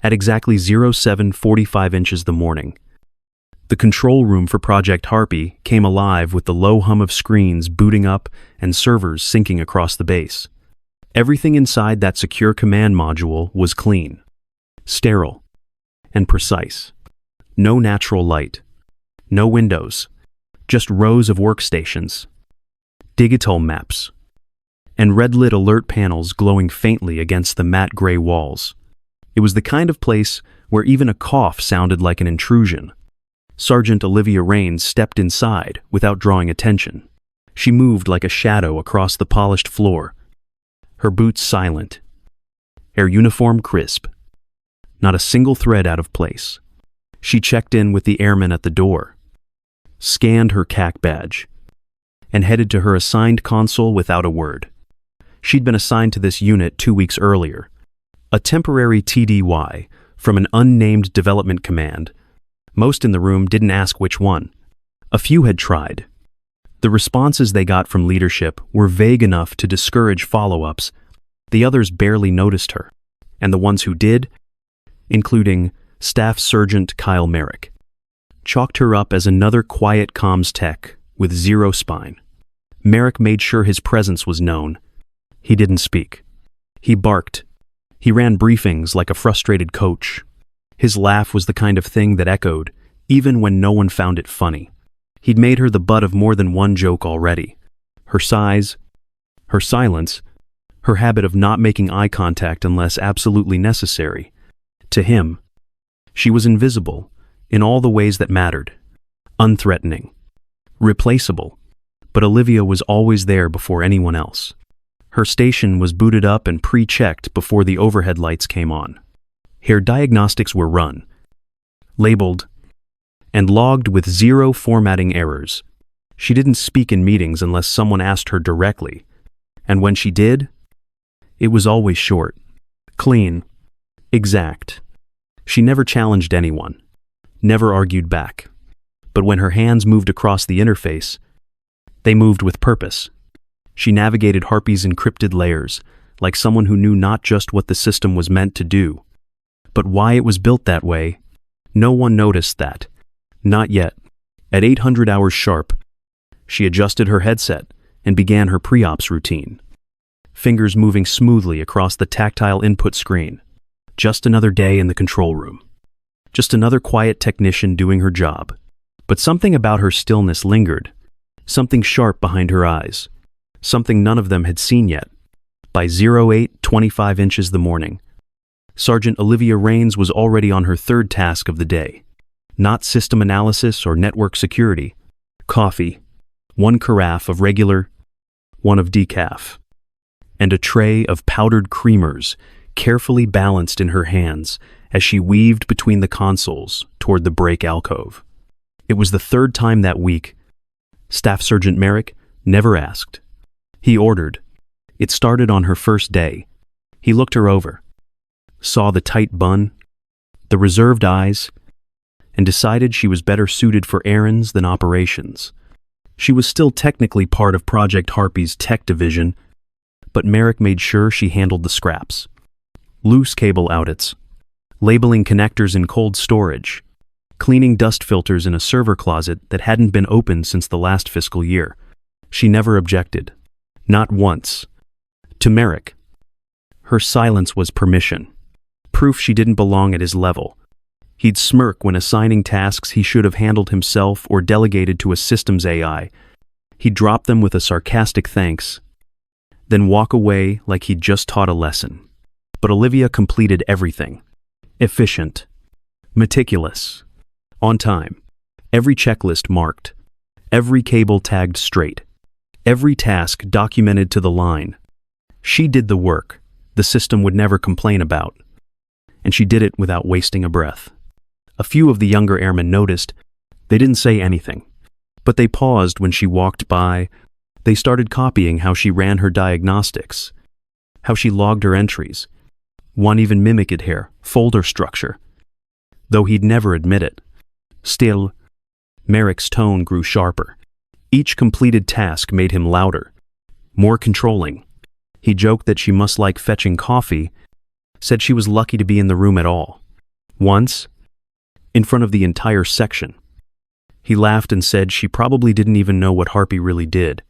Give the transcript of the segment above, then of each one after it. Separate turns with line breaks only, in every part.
At exactly 07:45 inches the morning, the control room for Project Harpy came alive with the low hum of screens booting up and servers syncing across the base. Everything inside that secure command module was clean, sterile, and precise. No natural light, no windows, just rows of workstations, digital maps, and red-lit alert panels glowing faintly against the matte gray walls. It was the kind of place where even a cough sounded like an intrusion. Sergeant Olivia Raines stepped inside without drawing attention. She moved like a shadow across the polished floor, her boots silent, her uniform crisp, not a single thread out of place. She checked in with the airman at the door, scanned her CAC badge, and headed to her assigned console without a word. She'd been assigned to this unit 2 weeks earlier, a temporary TDY from an unnamed development command. Most in the room didn't ask which one. A few had tried. The responses they got from leadership were vague enough to discourage follow-ups. The others barely noticed her, and the ones who did, including Staff Sergeant Kyle Merrick, chalked her up as another quiet comms tech with zero spine. Merrick made sure his presence was known. He didn't speak. He barked. He ran briefings like a frustrated coach. His laugh was the kind of thing that echoed, even when no one found it funny. He'd made her the butt of more than one joke already. Her size, her silence, her habit of not making eye contact unless absolutely necessary. To him, she was invisible in all the ways that mattered. Unthreatening, replaceable, but Olivia was always there before anyone else. Her station was booted up and pre-checked before the overhead lights came on. Her diagnostics were run, labeled, and logged with zero formatting errors. She didn't speak in meetings unless someone asked her directly, and when she did, it was always short, clean, exact. She never challenged anyone, never argued back. But when her hands moved across the interface, they moved with purpose. She navigated Harpy's encrypted layers like someone who knew not just what the system was meant to do, but why it was built that way. No one noticed that. Not yet. At 800 hours sharp, she adjusted her headset and began her pre-ops routine, fingers moving smoothly across the tactile input screen. Just another day in the control room. Just another quiet technician doing her job. But something about her stillness lingered, something sharp behind her eyes, something none of them had seen yet. By 08:25 inches the morning, Sergeant Olivia Raines was already on her third task of the day. Not system analysis or network security. Coffee, one carafe of regular, one of decaf, and a tray of powdered creamers carefully balanced in her hands as she weaved between the consoles toward the break alcove. It was the third time that week. Staff Sergeant Merrick never asked. He ordered. It started on her first day. He looked her over, saw the tight bun, the reserved eyes, and decided she was better suited for errands than operations. She was still technically part of Project Harpy's tech division, but Merrick made sure she handled the scraps. Loose cable outits, labeling connectors in cold storage, cleaning dust filters in a server closet that hadn't been opened since the last fiscal year. She never objected. Not once. To Merrick, her silence was permission, proof she didn't belong at his level. He'd smirk when assigning tasks he should have handled himself or delegated to a systems AI. He'd drop them with a sarcastic thanks, then walk away like he'd just taught a lesson. But Olivia completed everything. Efficient, meticulous, on time, every checklist marked, every cable tagged straight, every task documented to the line. She did the work the system would never complain about, and she did it without wasting a breath. A few of the younger airmen noticed. They didn't say anything, but they paused when she walked by. They started copying how she ran her diagnostics, how she logged her entries. One even mimicked her folder structure, though he'd never admit it. Still, Merrick's tone grew sharper. Each completed task made him louder, more controlling. He joked that she must like fetching coffee, said she was lucky to be in the room at all. Once, in front of the entire section. He laughed and said she probably didn't even know what Harpy really did.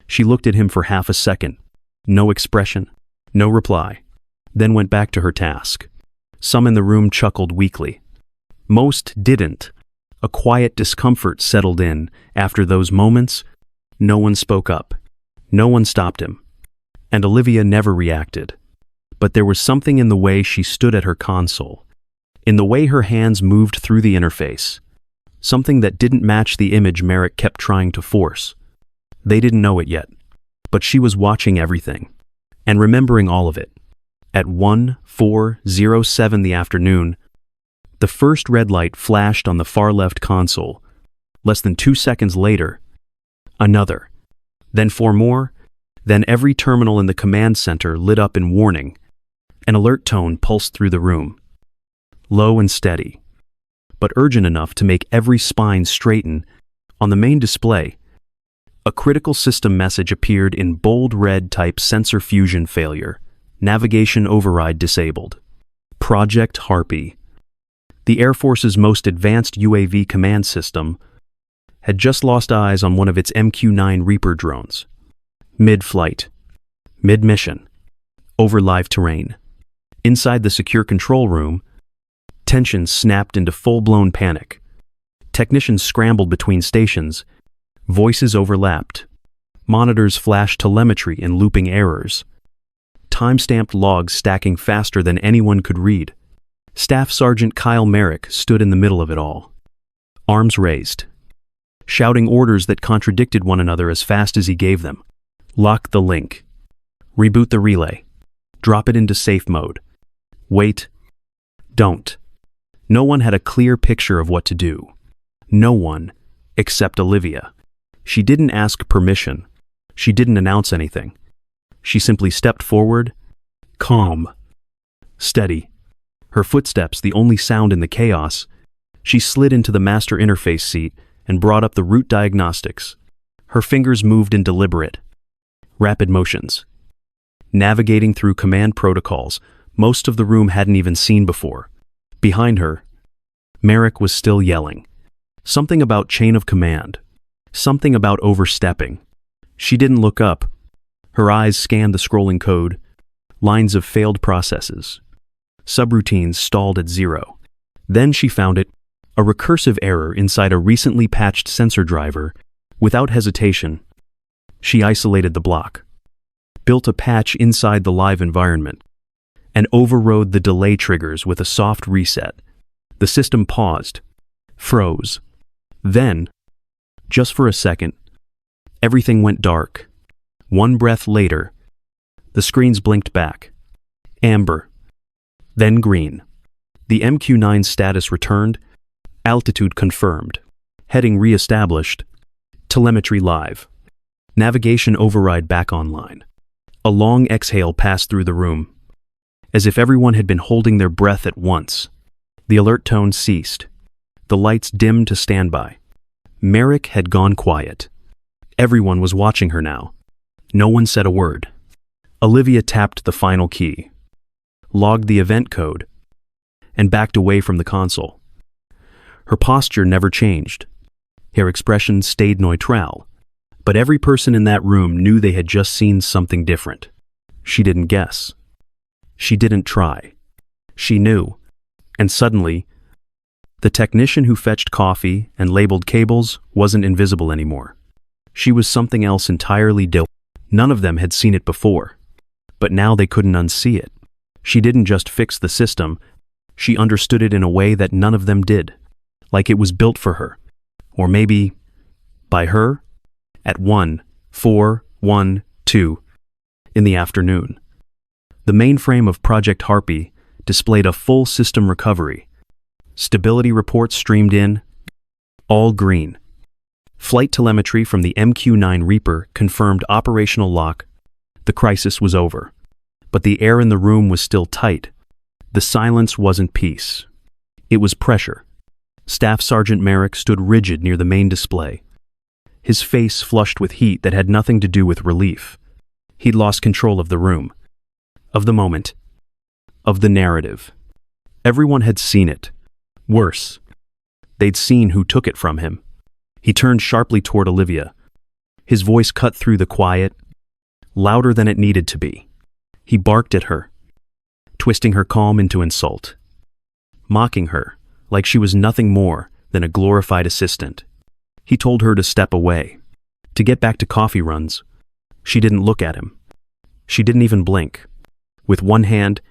She looked at him for half a second. No expression, no reply. Then went back to her task. Some in the room chuckled weakly. Most didn't. A quiet discomfort settled in. After those moments, no one spoke up. No one stopped him. And Olivia never reacted. But there was something in the way she stood at her console, in the way her hands moved through the interface. Something that didn't match the image Merrick kept trying to force. They didn't know it yet, but she was watching everything and remembering all of it. At 14:07 the afternoon, the first red light flashed on the far left console. Less than 2 seconds later, another. Then 4 more. Then every terminal in the command center lit up in warning. An alert tone pulsed through the room. Low and steady, but urgent enough to make every spine straighten. On the main display, a critical system message appeared in bold red type: sensor fusion failure. Navigation override disabled. Project Harpy, the Air Force's most advanced UAV command system, had just lost eyes on one of its MQ-9 Reaper drones. Mid-flight, mid-mission, over live terrain. Inside the secure control room, tension snapped into full-blown panic. Technicians scrambled between stations. Voices overlapped. Monitors flashed telemetry in looping errors. Time-stamped logs stacking faster than anyone could read. Staff Sergeant Kyle Merrick stood in the middle of it all, arms raised, shouting orders that contradicted one another as fast as he gave them. Lock the link. Reboot the relay. Drop it into safe mode. Wait. Don't. No one had a clear picture of what to do. No one, except Olivia. She didn't ask permission. She didn't announce anything. She simply stepped forward, calm, steady. Her footsteps the only sound in the chaos. She slid into the master interface seat and brought up the root diagnostics. Her fingers moved in deliberate, rapid motions, navigating through command protocols most of the room hadn't even seen before. Behind her, Merrick was still yelling. Something about chain of command. Something about overstepping. She didn't look up. Her eyes scanned the scrolling code, lines of failed processes. Subroutines stalled at 0. Then she found it, a recursive error inside a recently patched sensor driver. Without hesitation, she isolated the block, built a patch inside the live environment, and overrode the delay triggers with a soft reset. The system paused, froze. Then, just for a second, everything went dark. One breath later, the screens blinked back. Amber. Then green. The MQ-9 status returned, altitude confirmed, heading re-established, telemetry live, navigation override back online. A long exhale passed through the room, as if everyone had been holding their breath at once. The alert tone ceased. The lights dimmed to standby. Merrick had gone quiet. Everyone was watching her now. No one said a word. Olivia tapped the final key, logged the event code, and backed away from the console. Her posture never changed. Her expression stayed neutral. But every person in that room knew they had just seen something different. She didn't guess. She didn't try. She knew. And suddenly, the technician who fetched coffee and labeled cables wasn't invisible anymore. She was something else entirely different. None of them had seen it before. But now they couldn't unsee it. She didn't just fix the system, she understood it in a way that none of them did. Like it was built for her. Or maybe, by her, at 1:4:12 in the afternoon. The mainframe of Project Harpy displayed a full system recovery. Stability reports streamed in, all green. Flight telemetry from the MQ-9 Reaper confirmed operational lock. The crisis was over. But the air in the room was still tight. The silence wasn't peace. It was pressure. Staff Sergeant Merrick stood rigid near the main display, his face flushed with heat that had nothing to do with relief. He'd lost control of the room, of the moment, of the narrative. Everyone had seen it. Worse, they'd seen who took it from him. He turned sharply toward Olivia. His voice cut through the quiet, louder than it needed to be. He barked at her, twisting her calm into insult, mocking her like she was nothing more than a glorified assistant. He told her to step away, to get back to coffee runs. She didn't look at him. She didn't even blink. With one hand,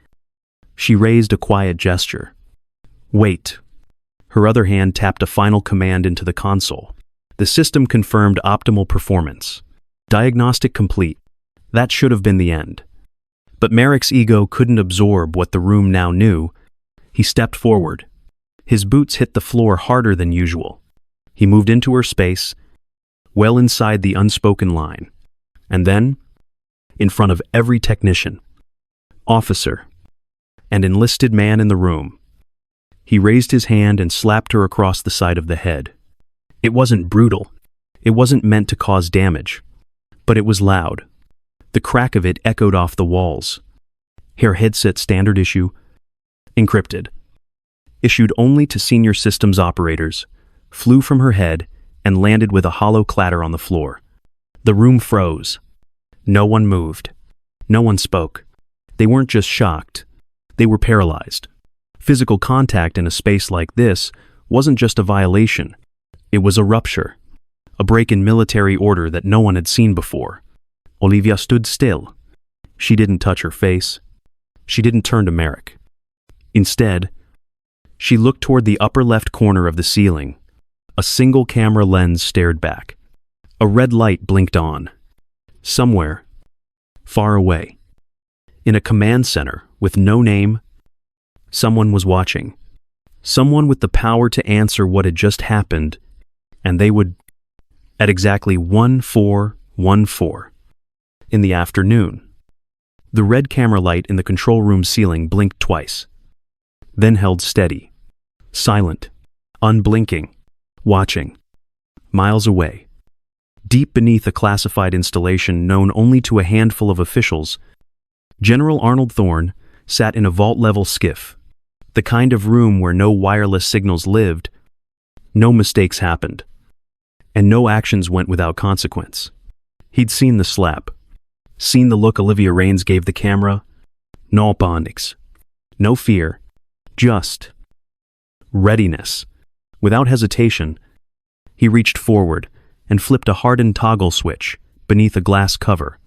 she raised a quiet gesture. Wait. Her other hand tapped a final command into the console. The system confirmed optimal performance. Diagnostic complete. That should have been the end. But Merrick's ego couldn't absorb what the room now knew. He stepped forward. His boots hit the floor harder than usual. He moved into her space, well inside the unspoken line. And then, in front of every technician, officer, and enlisted man in the room, he raised his hand and slapped her across the side of the head. It wasn't brutal. It wasn't meant to cause damage. But it was loud. The crack of it echoed off the walls. Her headset standard issue, encrypted, issued only to senior systems operators, flew from her head and landed with a hollow clatter on the floor. The room froze. No one moved. No one spoke. They weren't just shocked. They were paralyzed. Physical contact in a space like this wasn't just a violation. It was a rupture, a break in military order that no one had seen before. Olivia stood still. She didn't touch her face. She didn't turn to Merrick. Instead, she looked toward the upper left corner of the ceiling. A single camera lens stared back. A red light blinked on. Somewhere, far away, in a command center with no name, someone was watching. Someone with the power to answer what had just happened, and they would, at exactly 1414 in the afternoon. The red camera light in the control room ceiling blinked twice, then held steady, silent, unblinking, watching, miles away. Deep beneath a classified installation known only to a handful of officials, General Arnold Thorne sat in a vault-level skiff, the kind of room where no wireless signals lived, no mistakes happened, and no actions went without consequence. He'd seen the slap, seen the look Olivia Raines gave the camera. No panics, no fear, just readiness. Without hesitation, he reached forward and flipped a hardened toggle switch beneath a glass cover.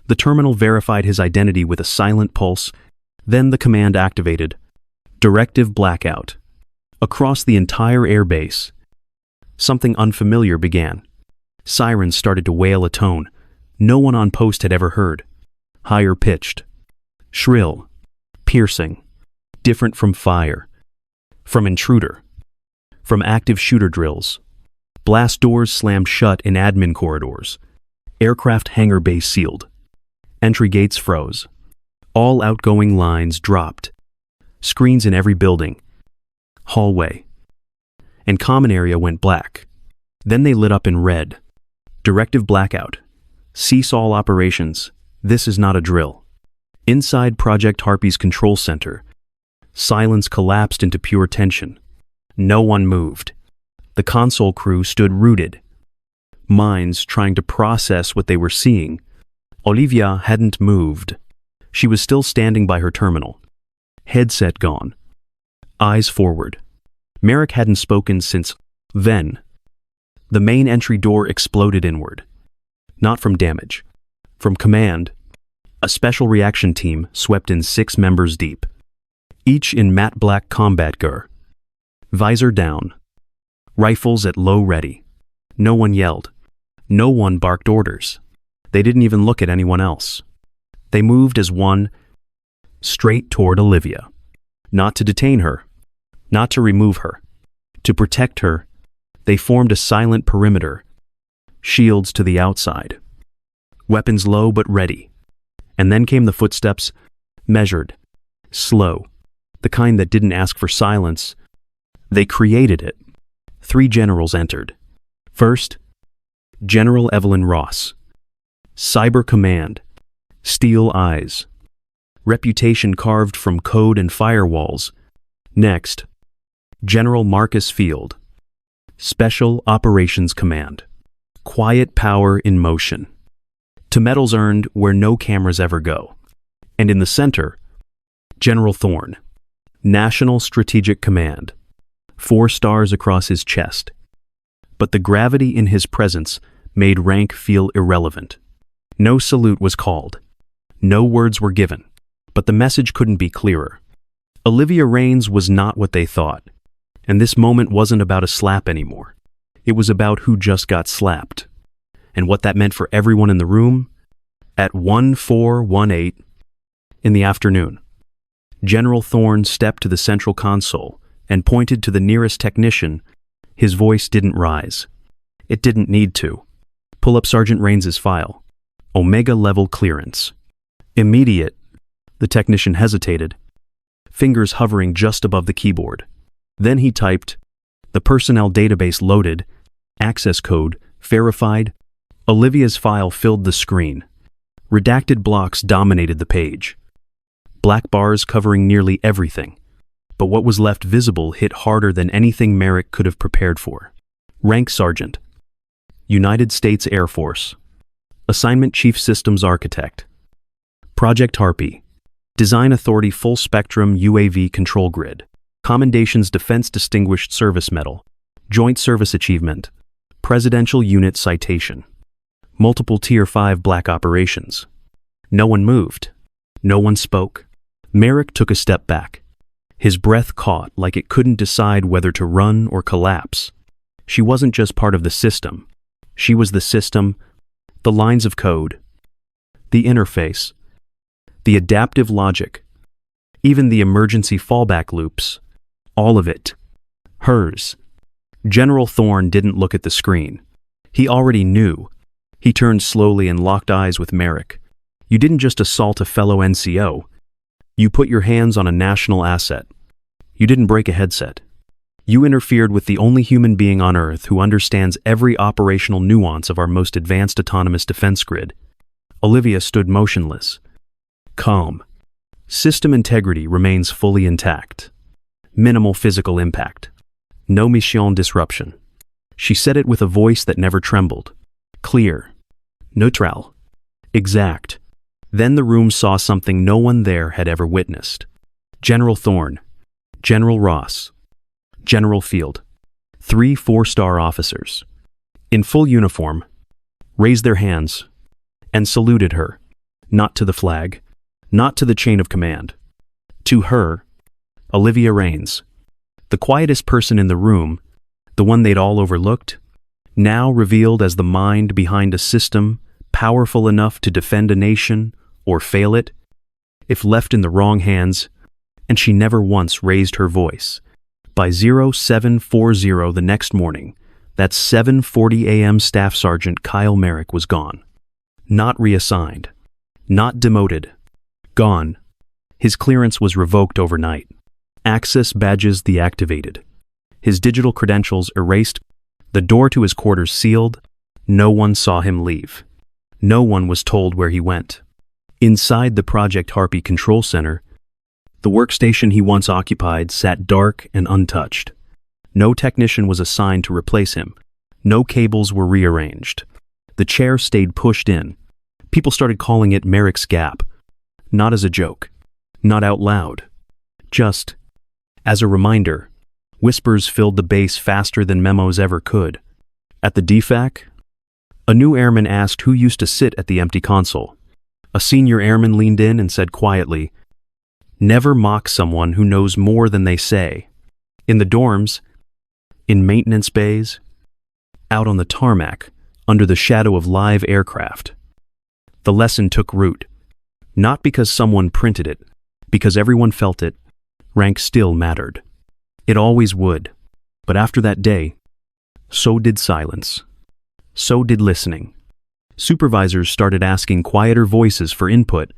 The terminal verified his identity with a silent pulse, then the command activated. Directive blackout. Across the entire airbase, something unfamiliar began. Sirens started to wail a tone no one on post had ever heard. Higher pitched, shrill, piercing, different from fire, from intruder, from active shooter drills. Blast doors slammed shut in admin corridors. Aircraft hangar bays sealed. Entry gates froze. All outgoing lines dropped. Screens in every building, hallway, and common area went black. Then they lit up in red. Directive blackout. Cease all operations. This is not a drill. Inside Project Harpy's control center, silence collapsed into pure tension. No one moved. The console crew stood rooted, minds trying to process what they were seeing. Olivia hadn't moved. She was still standing by her terminal, headset gone, eyes forward. Merrick hadn't spoken since then. The main entry door exploded inward. Not from damage, from command. A special reaction team swept in 6 members deep, each in matte black combat gear, visor down, rifles at low ready. No one yelled. No one barked orders. They didn't even look at anyone else. They moved as one, straight toward Olivia. Not to detain her, not to remove her, to protect her. They formed a silent perimeter, shields to the outside, weapons low but ready. And then came the footsteps, measured, slow, the kind that didn't ask for silence. They created it. 3 generals entered. First, General Evelyn Ross. Cyber command, steel eyes, reputation carved from code and firewalls, Next, General Marcus Field, Special Operations Command. Quiet power in motion. To medals earned where no cameras ever go. And in the center, General Thorne, National Strategic Command. 4 stars across his chest. But the gravity in his presence made rank feel irrelevant. No salute was called. No words were given. But the message couldn't be clearer. Olivia Raines was not what they thought. And this moment wasn't about a slap anymore. It was about who just got slapped. And what that meant for everyone in the room. At 1418 in the afternoon, General Thorne stepped to the central console and pointed to the nearest technician. His voice didn't rise. It didn't need to. Pull up Sergeant Raines's file. Omega level clearance. Immediate. The technician hesitated, fingers hovering just above the keyboard. Then he typed, the personnel database loaded, access code, verified. Olivia's file filled the screen. Redacted blocks dominated the page. Black bars covering nearly everything. But what was left visible hit harder than anything Merrick could have prepared for. Rank Sergeant. United States Air Force. Assignment Chief Systems Architect. Project Harpy. Design Authority Full Spectrum UAV Control Grid. Commendations Defense Distinguished Service Medal. Joint Service Achievement. Presidential Unit Citation. Multiple Tier 5 black operations. No one moved. No one spoke. Merrick took a step back. His breath caught like it couldn't decide whether to run or collapse. She wasn't just part of the system. She was the system, the lines of code, the interface, the adaptive logic, even the emergency fallback loops. All of it. Hers. General Thorne didn't look at the screen. He already knew. He turned slowly and locked eyes with Merrick. You didn't just assault a fellow NCO. You put your hands on a national asset. You didn't break a headset. You interfered with the only human being on Earth who understands every operational nuance of our most advanced autonomous defense grid. Olivia stood motionless. Calm. System integrity remains fully intact. Minimal physical impact. No mission disruption. She said it with a voice that never trembled. Clear. Neutral. Exact. Then the room saw something no one there had ever witnessed. General Thorne. General Ross. General Field. 3 4-star officers. In full uniform. Raised their hands. And saluted her. Not to the flag. Not to the chain of command. To her. Olivia Raines. The quietest person in the room. The one they'd all overlooked. Now revealed as the mind behind a system powerful enough to defend a nation or fail it, if left in the wrong hands, and she never once raised her voice. By 0740 the next morning, that 7:40 a.m. Staff Sergeant Kyle Merrick was gone. Not reassigned. Not demoted. Gone. His clearance was revoked overnight. Access badges deactivated. His digital credentials erased. The door to his quarters sealed. No one saw him leave. No one was told where he went. Inside the Project Harpy Control Center, the workstation he once occupied sat dark and untouched. No technician was assigned to replace him. No cables were rearranged. The chair stayed pushed in. People started calling it Merrick's Gap. Not as a joke. Not out loud. Just as a reminder. Whispers filled the base faster than memos ever could. At the DFAC, a new airman asked who used to sit at the empty console. A senior airman leaned in and said quietly, "Never mock someone who knows more than they say." In the dorms, in maintenance bays, out on the tarmac, under the shadow of live aircraft. The lesson took root. Not because someone printed it, because everyone felt it. Rank still mattered. It always would. But after that day, so did silence. So did listening. Supervisors started asking quieter voices for input.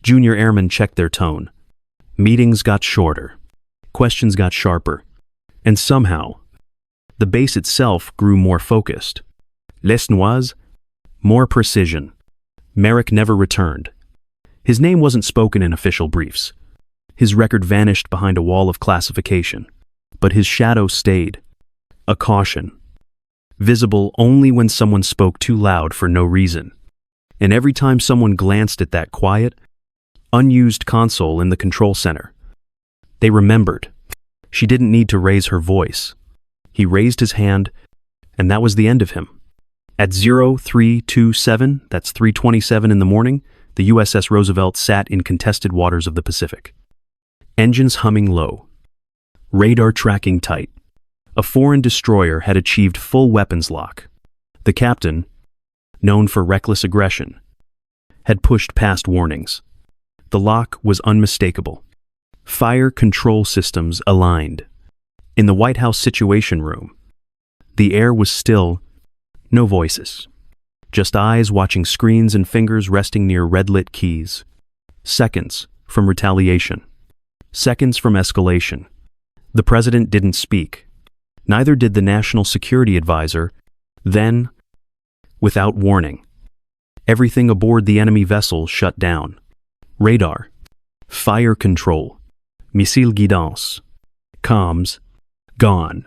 Junior airmen checked their tone. Meetings got shorter. Questions got sharper. And somehow, the base itself grew more focused. Les Noirs, more precision. Merrick never returned. His name wasn't spoken in official briefs. His record vanished behind a wall of classification, but his shadow stayed, a caution, visible only when someone spoke too loud for no reason. And every time someone glanced at that quiet, unused console in the control center, they remembered. She didn't need to raise her voice. He raised his hand, and that was the end of him. At 0327, that's 3:27 in the morning, the USS Roosevelt sat in contested waters of the Pacific. Engines humming low. Radar tracking tight. A foreign destroyer had achieved full weapons lock. The captain, known for reckless aggression, had pushed past warnings. The lock was unmistakable. Fire control systems aligned. In the White House Situation Room, the air was still, no voices. Just eyes watching screens and fingers resting near red-lit keys. Seconds from retaliation. Seconds from escalation. The president didn't speak. Neither did the National Security Advisor. Then, without warning, everything aboard the enemy vessel shut down. Radar, fire control, missile guidance, comms, gone.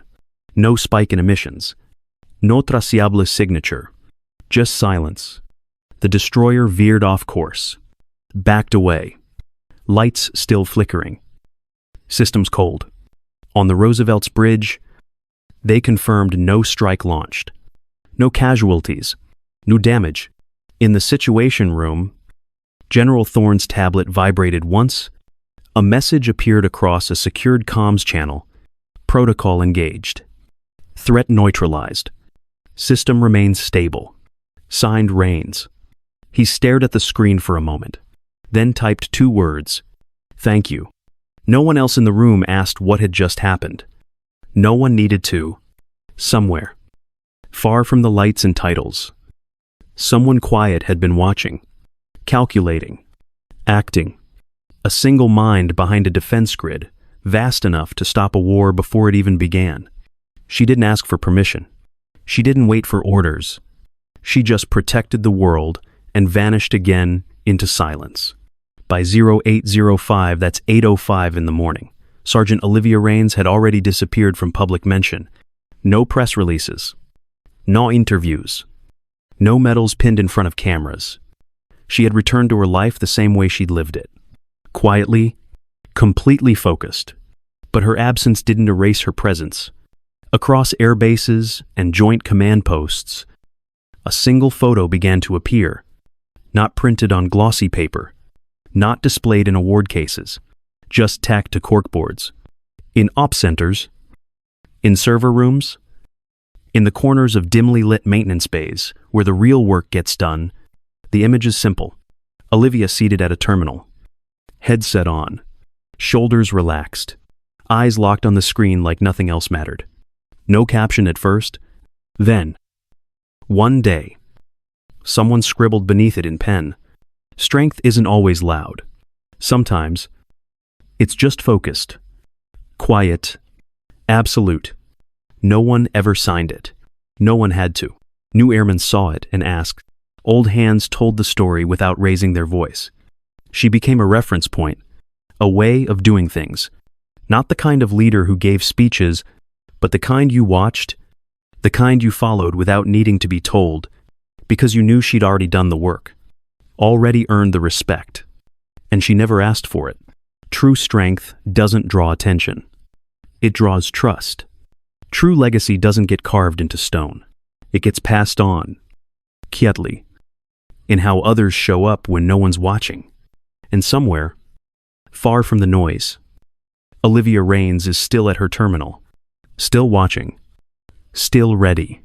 No spike in emissions. No traceable signature. Just silence. The destroyer veered off course. Backed away. Lights still flickering. Systems cold. On the Roosevelt's bridge, they confirmed no strike launched. No casualties. No damage. In the Situation Room, General Thorne's tablet vibrated once. A message appeared across a secured comms channel. Protocol engaged. Threat neutralized. System remains stable. Signed Raines. He stared at the screen for a moment, then typed 2 words. Thank you. No one else in the room asked what had just happened. No one needed to. Somewhere, far from the lights and titles, someone quiet had been watching, calculating, acting. A single mind behind a defense grid, vast enough to stop a war before it even began. She didn't ask for permission. She didn't wait for orders. She just protected the world and vanished again into silence. By 0805, that's 8:05 in the morning, Sergeant Olivia Raines had already disappeared from public mention. No press releases. No interviews. No medals pinned in front of cameras. She had returned to her life the same way she'd lived it. Quietly, completely focused. But her absence didn't erase her presence. Across air bases and joint command posts, a single photo began to appear, not printed on glossy paper, not displayed in award cases, just tacked to corkboards. In op centers, in server rooms, in the corners of dimly lit maintenance bays where the real work gets done, the image is simple. Olivia seated at a terminal, headset on, shoulders relaxed, eyes locked on the screen like nothing else mattered. No caption at first. Then, one day, someone scribbled beneath it in pen, strength isn't always loud. Sometimes, it's just focused, quiet, absolute. No one ever signed it. No one had to. New airmen saw it and asked. Old hands told the story without raising their voice. She became a reference point, a way of doing things. Not the kind of leader who gave speeches, but the kind you watched, the kind you followed without needing to be told, because you knew she'd already done the work, already earned the respect, and she never asked for it. True strength doesn't draw attention. It draws trust. True legacy doesn't get carved into stone. It gets passed on, quietly, in how others show up when no one's watching. And somewhere, far from the noise, Olivia Raines is still at her terminal, still watching, still ready.